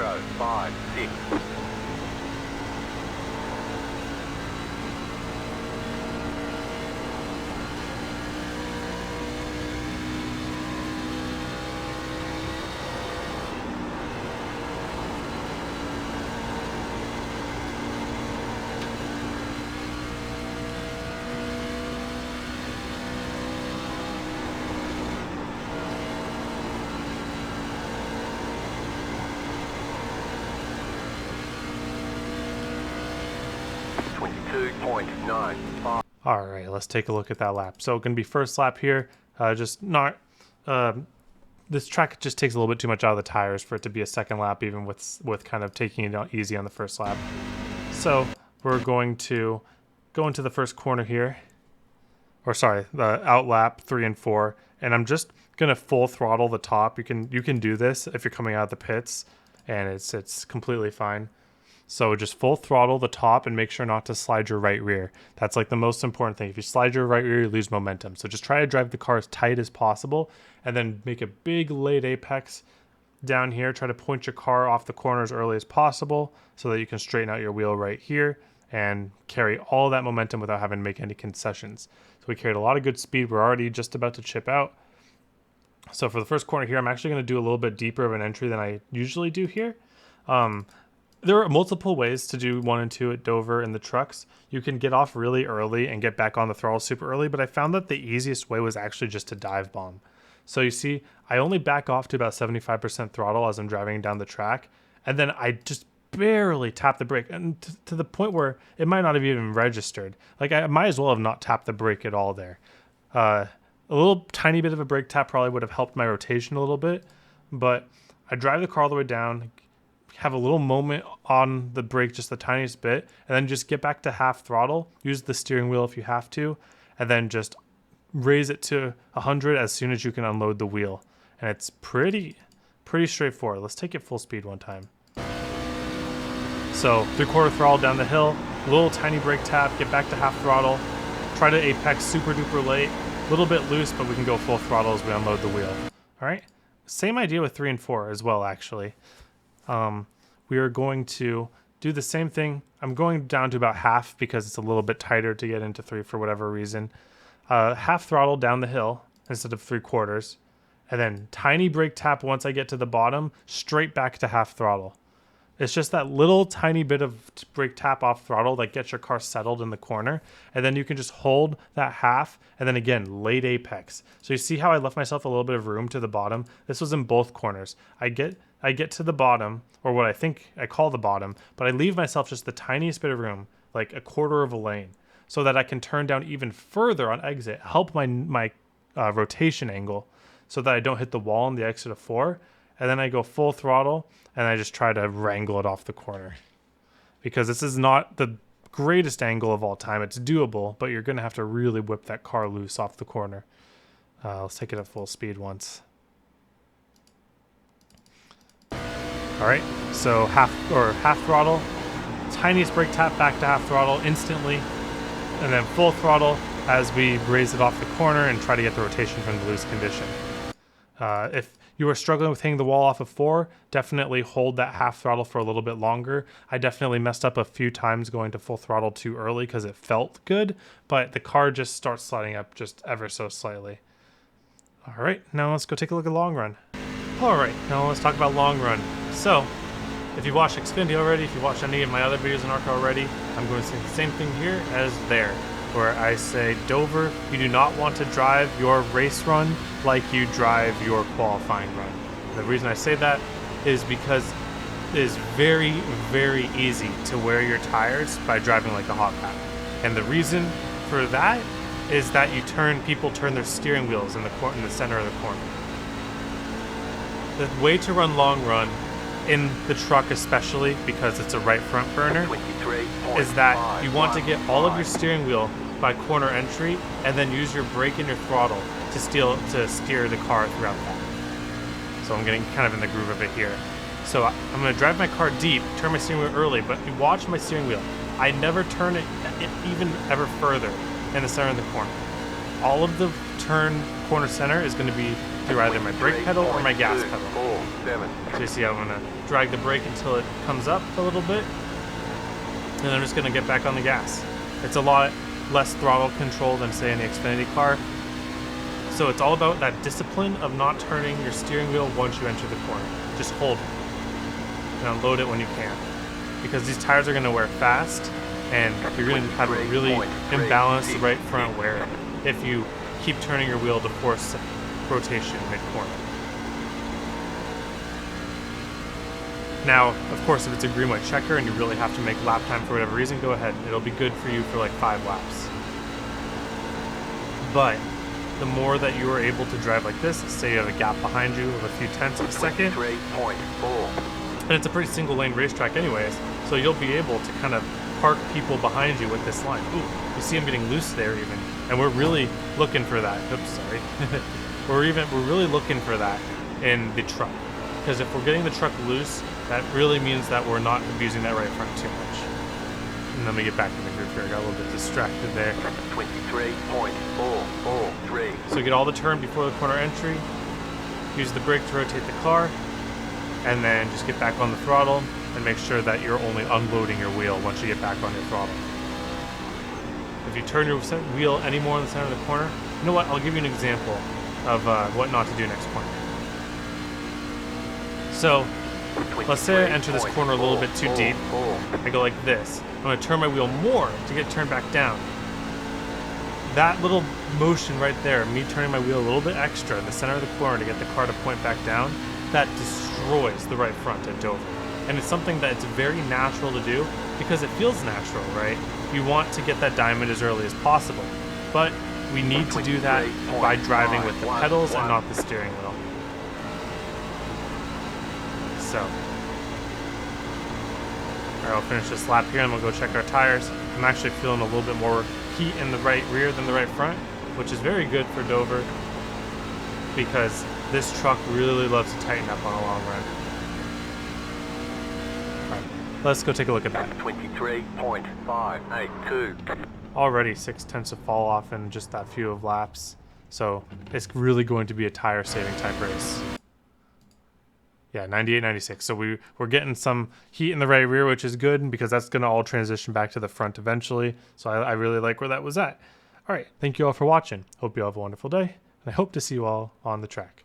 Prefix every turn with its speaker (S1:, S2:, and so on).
S1: 056. 22.95.
S2: All right, let's take a look at that lap. So going to be first lap here. Just not this track just takes a little bit too much out of the tires for it to be a second lap, even with kind of taking it out easy on the first lap. So we're going to go into the first corner here, or sorry, the out lap 3 and 4, and I'm just gonna full throttle the top. You can do this if you're coming out of the pits, and it's completely fine. So just full throttle the top and make sure not to slide your right rear. That's like the most important thing. If you slide your right rear, you lose momentum. So just try to drive the car as tight as possible and then make a big late apex down here. Try to point your car off the corner as early as possible so that you can straighten out your wheel right here and carry all that momentum without having to make any concessions. So we carried a lot of good speed. We're already just about to chip out. So for the first corner here, I'm actually going to do a little bit deeper of an entry than I usually do here. There are multiple ways to do 1 and 2 at Dover in the trucks. You can get off really early and get back on the throttle super early, but I found that the easiest way was actually just to dive bomb. So you see, I only back off to about 75% throttle as I'm driving down the track, and then I just barely tap the brake, and to the point where it might not have even registered. Like, I might as well have not tapped the brake at all there. A little tiny bit of a brake tap probably would have helped my rotation a little bit, but I drive the car all the way down, have a little moment on the brake, just the tiniest bit, and then just get back to half throttle, use the steering wheel if you have to, and then just raise it to 100 as soon as you can unload the wheel. And it's pretty straightforward. Let's take it full speed one time. So 3/4 throttle down the hill, little tiny brake tap, get back to half throttle, try to apex super duper late, a little bit loose, but we can go full throttle as we unload the wheel. All right, same idea with 3 and 4 as well, actually. We are going to do the same thing. I'm going down to about half because it's a little bit tighter to get into 3 for whatever reason. Half throttle down the hill instead of 3/4, and then tiny brake tap once I get to the bottom, straight back to half throttle. It's just that little tiny bit of brake tap off throttle that gets your car settled in the corner, and then you can just hold that half, and then again, late apex. So you see how I left myself a little bit of room to the bottom? This was in both corners. I get to the bottom, or what I think I call the bottom, but I leave myself just the tiniest bit of room, like 1/4 of a lane, so that I can turn down even further on exit, help my rotation angle, so that I don't hit the wall on the exit of 4, and then I go full throttle, and I just try to wrangle it off the corner. Because this is not the greatest angle of all time. It's doable, but you're going to have to really whip that car loose off the corner. Let's take it at full speed once. All right, so half throttle, tiniest brake tap back to half throttle instantly, and then full throttle as we raise it off the corner and try to get the rotation from the loose condition. If you are struggling with hitting the wall off of 4, definitely hold that half throttle for a little bit longer. I definitely messed up a few times going to full throttle too early because it felt good, but the car just starts sliding up just ever so slightly. All right, now let's go take a look at long run. All right, now let's talk about long run. So, if you watched Xfinity already, if you watched any of my other videos in ARCA already, I'm going to say the same thing here as there, where I say, Dover, you do not want to drive your race run like you drive your qualifying run. The reason I say that is because it is very, very easy to wear your tires by driving like a hot pack. And the reason for that is that people turn their steering wheels in the center of the corner. The way to run long run, in the truck especially, because it's a right front burner, is that you want to get all of your steering wheel by corner entry and then use your brake and your throttle to steer the car throughout that. So I'm getting kind of in the groove of it here. So I'm going to drive my car deep, turn my steering wheel early, but you watch my steering wheel. I never turn it even ever further in the center of the corner. all of the turn corner center is going to be through either my brake pedal or my gas pedal. So you see I'm going to drag the brake until it comes up a little bit, and then I'm just going to get back on the gas. It's a lot less throttle control than, say, in the Xfinity car. So it's all about that discipline of not turning your steering wheel once you enter the corner. Just hold it and unload it when you can, because these tires are going to wear fast, and you're going to have a really imbalanced right front wear if you keep turning your wheel to force rotation mid-corner. Now, of course, if it's a green-white checker and you really have to make lap time for whatever reason, go ahead. It'll be good for you for like 5 laps. But the more that you are able to drive like this, say you have a gap behind you of a few tenths of a second, and it's a pretty single lane racetrack anyways, so you'll be able to kind of park people behind you with this line. Ooh, you see them getting loose there even, and we're really looking for that. Oops, sorry. we're really looking for that in the truck, because if we're getting the truck loose, that really means that we're not abusing that right front too much. And let me get back in the group here. I got a little bit distracted there. 23.443. So get all the turn before the corner entry, use the brake to rotate the car, and then just get back on the throttle and make sure that you're only unloading your wheel once you get back on your throttle. If you turn your wheel any more in the center of the corner, you know what? I'll give you an example of what not to do next corner. So let's say I enter this corner a little bit too deep. I go like this. I'm going to turn my wheel more to get turned back down. That little motion right there, me turning my wheel a little bit extra in the center of the corner to get the car to point back down, that destroys the right front at Dover. And it's something that it's very natural to do because it feels natural, right? You want to get that diamond as early as possible. But we need to do that by driving with the pedals and not the steering wheel. So, alright, I'll finish this lap here and we'll go check our tires. I'm actually feeling a little bit more heat in the right rear than the right front, which is very good for Dover because this truck really loves to tighten up on a long run. Alright, let's go take a look at that. 23.582. Already 6 tenths of fall off in just that few of laps. So it's really going to be a tire saving type race. Yeah, 98, 96. So we're getting some heat in the right rear, which is good because that's going to all transition back to the front eventually. So I really like where that was at. All right, thank you all for watching. Hope you all have a wonderful day, and I hope to see you all on the track.